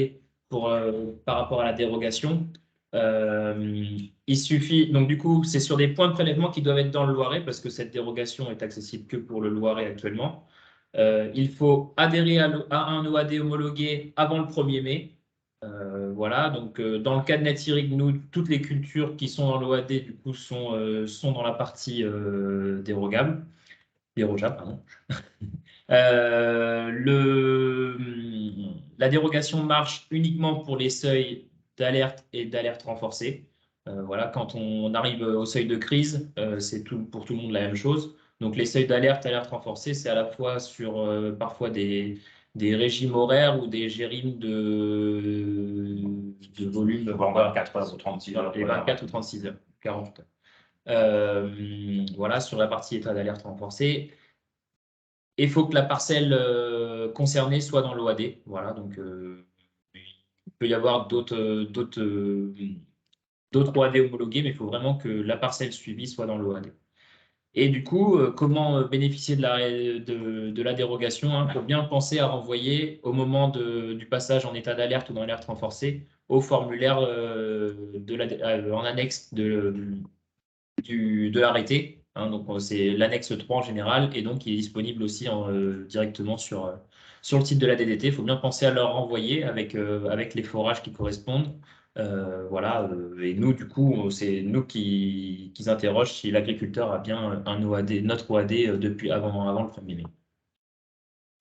par rapport à la dérogation. Il suffit, donc du coup, c'est sur des points de prélèvement qui doivent être dans le Loiret parce que cette dérogation est accessible que pour le Loiret actuellement. Il faut adhérer à un OAD homologué avant le 1er mai. Voilà, donc dans le cas de NetIrig, nous, toutes les cultures qui sont dans l'OAD, du coup, sont dans la partie dérogable. dérogeable, pardon. La dérogation marche uniquement pour les seuils d'alerte et d'alerte renforcée. Voilà, quand on arrive au seuil de crise, c'est pour tout le monde la même chose. Donc les seuils d'alerte, alerte renforcée, c'est à la fois sur parfois des régimes horaires ou des GRIM de volume. 24 heures ou 36 heures. Et 24 ou 36 heures, 40 heures. Voilà, sur la partie état d'alerte renforcée. Il faut que la parcelle concernée soit dans l'OAD. Voilà, donc il peut y avoir d'autres OAD homologués, mais il faut vraiment que la parcelle suivie soit dans l'OAD. Et du coup, comment bénéficier de la dérogation, hein? Il faut bien penser à renvoyer au moment du passage en état d'alerte ou dans l'alerte renforcée au formulaire en annexe de l'arrêté. Hein, donc, c'est l'annexe 3 en général, et donc il est disponible aussi directement sur le site de la DDT. Il faut bien penser à leur renvoyer avec les forages qui correspondent. Voilà, et nous, du coup, c'est nous qui interrogent si l'agriculteur a bien un OAD, notre OAD depuis avant le 1er mai.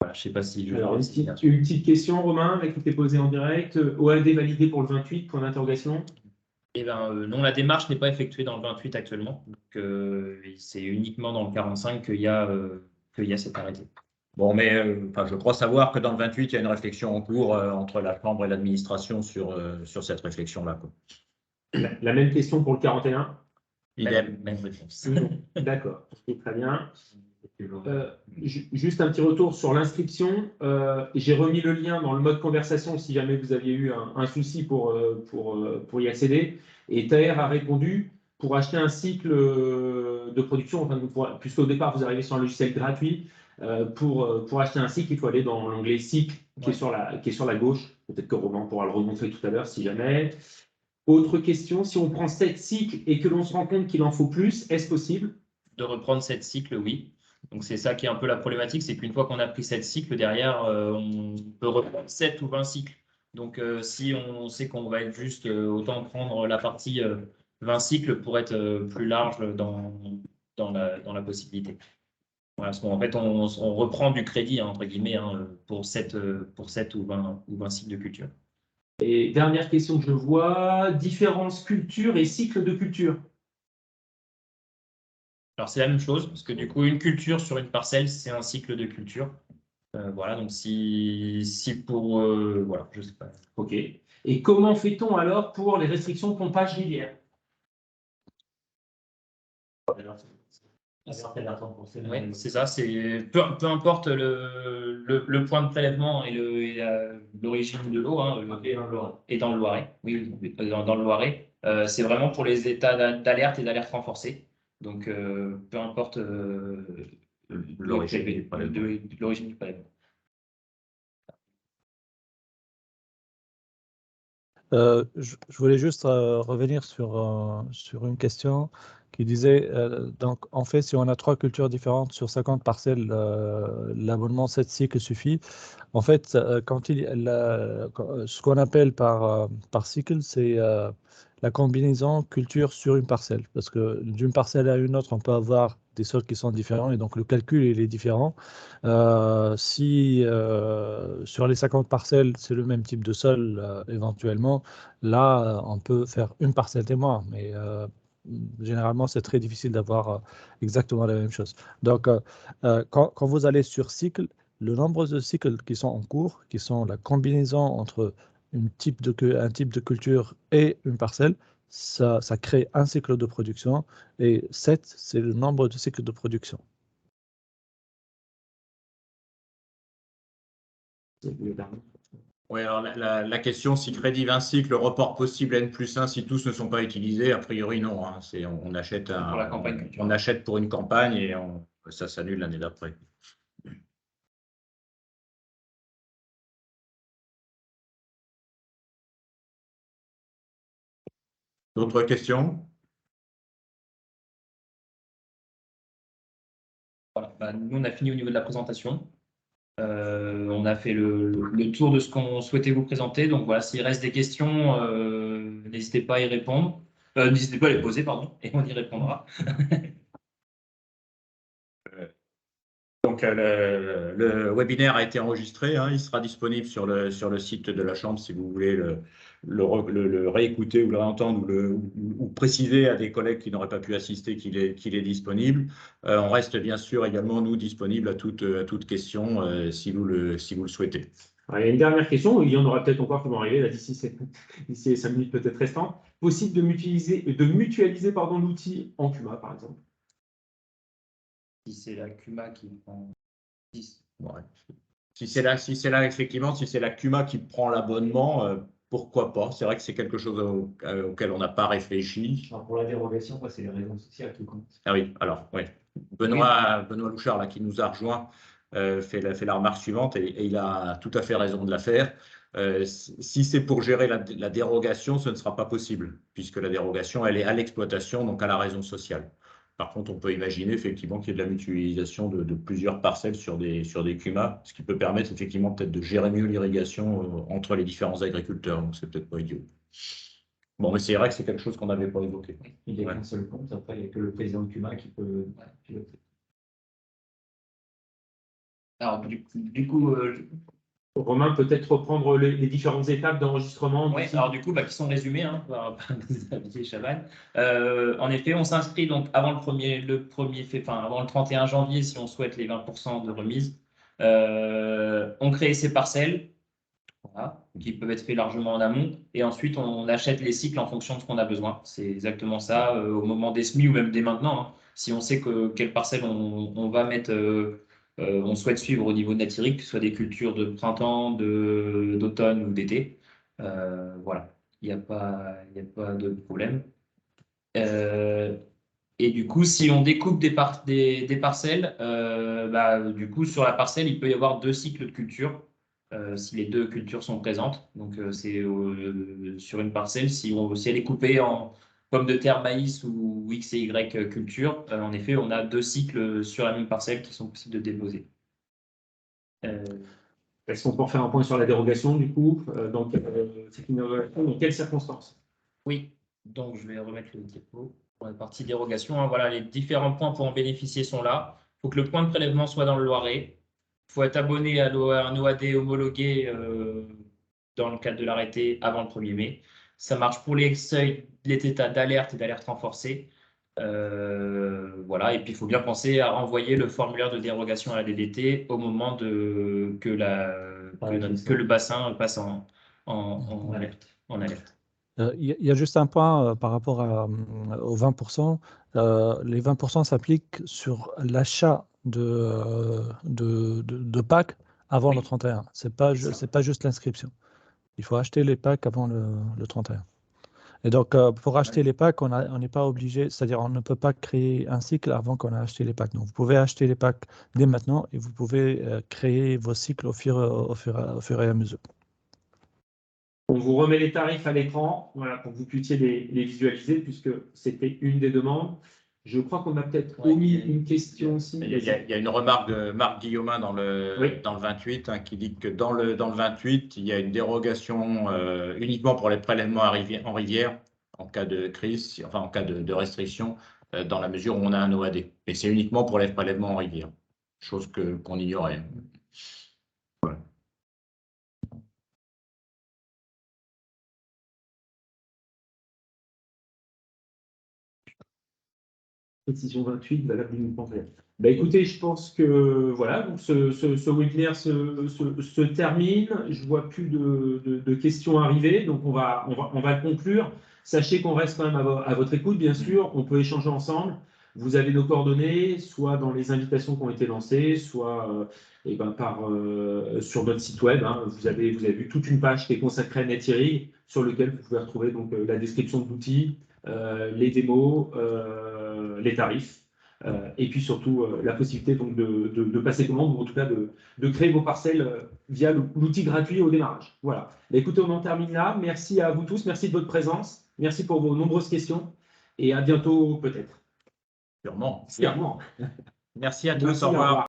Voilà, je ne sais pas si je... Alors, une petite question, Romain, qui t'est posée en direct. OAD validé pour le 28, point d'interrogation. Eh ben, non, la démarche n'est pas effectuée dans le 28 actuellement. Donc, c'est uniquement dans le 45 qu'il y a cet arrêté. Bon, mais je crois savoir que dans le 28, il y a une réflexion en cours entre la Chambre et l'administration sur cette réflexion-là. La même question pour le 41. Idem. Même réponse. D'accord, très bien. Juste un petit retour sur l'inscription. J'ai remis le lien dans le mode conversation si jamais vous aviez eu un souci pour y accéder. Et Taher a répondu pour acheter un cycle de production, enfin, puisqu'au départ vous arrivez sur un logiciel gratuit, pour acheter un cycle, il faut aller dans l'onglet cycle qui est sur la gauche. Peut-être que Romain pourra le remontrer tout à l'heure si jamais. Autre question, si on prend 7 cycles et que l'on se rend compte qu'il en faut plus, est-ce possible? De reprendre 7 cycles, oui. Donc c'est ça qui est un peu la problématique, c'est qu'une fois qu'on a pris 7 cycles, derrière, on peut reprendre 7 ou 20 cycles. Donc si on sait qu'on va être juste, autant prendre la partie 20 cycles pour être plus large dans la possibilité. Voilà, parce qu'en fait, on reprend du crédit, hein, entre guillemets, hein, pour 7 ou 20 cycles de culture. Et dernière question que je vois, différence culture et cycle de culture. Alors, c'est la même chose, parce que du coup, une culture sur une parcelle, c'est un cycle de culture. Voilà, donc si pour... voilà, je ne sais pas. OK. Et comment fait-on alors pour les restrictions de pompage rivière? Oui, c'est ça. Peu importe le point de prélèvement et l'origine de l'eau, hein, et dans le Loiret. Oui, dans le Loiret. C'est vraiment pour les états d'alerte et d'alerte renforcée. Donc, peu importe l'origine du prélèvement. Je voulais juste revenir sur une question qui disait, donc en fait, si on a 3 cultures différentes sur 50 parcelles, l'abonnement 7 cycles suffit. En fait, ce qu'on appelle par cycle, c'est la combinaison culture sur une parcelle. Parce que d'une parcelle à une autre, on peut avoir des sols qui sont différents et donc le calcul il est différent. Si sur les 50 parcelles, c'est le même type de sol, éventuellement, là, on peut faire une parcelle témoin. Mais généralement, c'est très difficile d'avoir exactement la même chose. Donc, quand vous allez sur cycle, le nombre de cycles qui sont en cours, qui sont la combinaison entre un type de culture et une parcelle, ça crée un cycle de production, et 7, c'est le nombre de cycles de production. Oui, alors la question, si crédit 20 cycles, report possible N+1 si tous ne sont pas utilisés, a priori non. Hein. On achète pour la campagne culture. On achète pour une campagne et ça s'annule l'année d'après. D'autres questions? Voilà. Nous, on a fini au niveau de la présentation. On a fait le tour de ce qu'on souhaitait vous présenter. Donc voilà, s'il reste des questions, n'hésitez pas à y répondre. N'hésitez pas à les poser, pardon, et on y répondra. donc le webinaire a été enregistré, hein, il sera disponible sur le site de la Chambre si vous voulez le réécouter ou le réentendre ou préciser à des collègues qui n'auraient pas pu assister qu'il est disponible. On reste bien sûr également, nous, disponibles à toute question si vous le souhaitez. Il y a une dernière question, il y en aura peut-être encore qui vont arriver là, d'ici 5 minutes peut-être restantes. Possible de mutualiser l'outil en CUMA, par exemple? Si c'est la CUMA qui prend 10. Ouais. Si c'est là, effectivement, si c'est la CUMA qui prend l'abonnement, pourquoi pas? C'est vrai que c'est quelque chose auquel on n'a pas réfléchi. Alors pour la dérogation, c'est les raisons sociales qui comptent. Ah oui, alors, oui. Benoît Louchard, là, qui nous a rejoint, fait la remarque suivante et il a tout à fait raison de la faire. Si c'est pour gérer la dérogation, ce ne sera pas possible, puisque la dérogation, elle est à l'exploitation, donc à la raison sociale. Par contre, on peut imaginer effectivement qu'il y ait de la mutualisation de plusieurs parcelles sur des CUMA, ce qui peut permettre effectivement peut-être de gérer mieux l'irrigation entre les différents agriculteurs. Donc, c'est peut-être pas idiot. Bon, mais c'est vrai que c'est quelque chose qu'on n'avait pas évoqué. Il n'y a qu'un seul compte, après, il n'y a que le président de CUMA qui peut piloter. Alors, du coup, Romain, peut-être reprendre les différentes étapes d'enregistrement. oui, alors du coup, qui sont résumées par Xavier Chavannes. En effet, on s'inscrit donc avant avant le 31 janvier si on souhaite les 20% de remise. On crée ses parcelles, voilà, qui peuvent être faits largement en amont, et ensuite on achète les cycles en fonction de ce qu'on a besoin. C'est exactement ça au moment des semis ou même dès maintenant. Hein. Si on sait quelle parcelle on va mettre. On souhaite suivre au niveau natirique, que ce soit des cultures de printemps, d'automne ou d'été. Voilà, il n'y a pas de problème. Et du coup, si on découpe des parcelles, du coup, sur la parcelle, il peut y avoir 2 cycles de culture, si les 2 cultures sont présentes. Donc, c'est sur une parcelle, si elle est coupée en pommes de terre, maïs ou X et Y culture, en effet, on a 2 cycles sur la même parcelle qui sont possibles de déposer. Est-ce qu'on peut refaire un point sur la dérogation, du coup? Dans quelles circonstances? Oui, donc je vais remettre le diapo pour la partie dérogation. Hein. Voilà, les différents points pour en bénéficier sont là. Il faut que le point de prélèvement soit dans le Loiret. Il faut être abonné à un OAD homologué dans le cadre de l'arrêté avant le 1er mai. Ça marche pour les seuils, les états d'alerte et d'alerte renforcée. Voilà, et puis il faut bien penser à renvoyer le formulaire de dérogation à la DDT au moment que le bassin passe en alerte. Il y a juste un point par rapport aux 20%. Les 20% s'appliquent sur l'achat de packs avant le 31. Ce n'est pas juste l'inscription. Il faut acheter les packs avant le 31. Et donc, pour acheter les packs, on n'est pas obligé, c'est-à-dire on ne peut pas créer un cycle avant qu'on a acheté les packs. Donc, vous pouvez acheter les packs dès maintenant et vous pouvez créer vos cycles au fur et à mesure. On vous remet les tarifs à l'écran, voilà, pour que vous puissiez les visualiser, puisque c'était une des demandes. Je crois qu'on a peut-être omis une question aussi. Il y a une remarque de Marc Guillaumin dans le 28 qui dit que dans le 28, il y a une dérogation uniquement pour les prélèvements en rivière en cas de crise, enfin en cas de restriction, dans la mesure où on a un OAD. Et c'est uniquement pour les prélèvements en rivière, chose qu'on ignorait. Voilà. Précision 28, valable uniquement. Écoutez, je pense que voilà, donc ce webinaire se termine. Je ne vois plus de questions arriver, donc on va le conclure. Sachez qu'on reste quand même à votre écoute, bien sûr. On peut échanger ensemble. Vous avez nos coordonnées, soit dans les invitations qui ont été lancées, soit sur notre site web. Hein. Vous avez vu toute une page qui est consacrée à NetIrig, sur lequel vous pouvez retrouver donc, la description de l'outil, les démos, les tarifs, et puis surtout la possibilité donc, de passer commande, ou en tout cas de créer vos parcelles via l'outil gratuit au démarrage. Voilà. Écoutez, on en termine là. Merci à vous tous, merci de votre présence, merci pour vos nombreuses questions, et à bientôt peut-être. Sûrement. Sûrement. Merci à tous, au revoir.